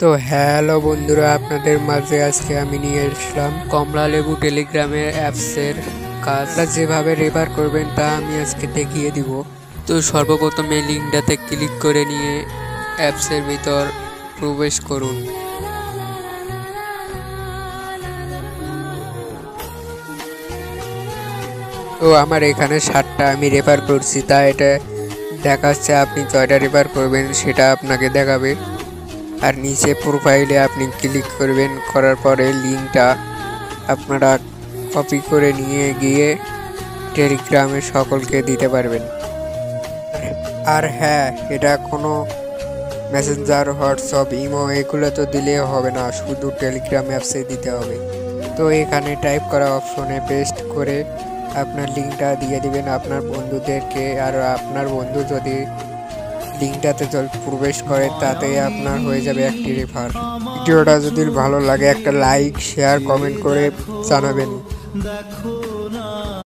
তো হ্যালো বন্ধুরা, আপনাদের মাঝে আজকে আমি নিয়ে এসলাম কমলালেবু টেলিগ্রামের অ্যাপসের কাজ। যেভাবে রেফার করবেন তা আমি আজকে দেখিয়ে দিব। তো সর্বপ্রথম এই লিঙ্কটাতে ক্লিক করে নিয়ে অ্যাপসের ভিতর প্রবেশ করুন। তো আমার এখানে 7টা আমি রেফার করছি, তা এটা দেখাচ্ছে আপনি 6টা রেফার করবেন সেটা আপনাকে দেখাবে। আর নিচে প্রোফাইলে আপনি ক্লিক করবেন, করার পরে লিঙ্কটা আপনারা কপি করে নিয়ে গিয়ে টেলিগ্রামে সকলকে দিতে পারবেন। আর হ্যাঁ, এটা কোনো মেসেঞ্জার, হোয়াটসঅ্যাপ, ইমো এগুলো তো দিলে হবে না, শুধু টেলিগ্রাম অ্যাপসে দিতে হবে। তো এখানে টাইপ করা অপশনে পেস্ট করে আপনার লিঙ্কটা দিয়ে দিবেন আপনার বন্ধুদেরকে। আর আপনার বন্ধু যদি লিঙ্কটাতে প্রবেশ করে তাতে আপনার হয়ে যাবে একটি রেফার। ভিডিওটা যদি ভালো লাগে একটা লাইক, শেয়ার, কমেন্ট করে জানাবেন।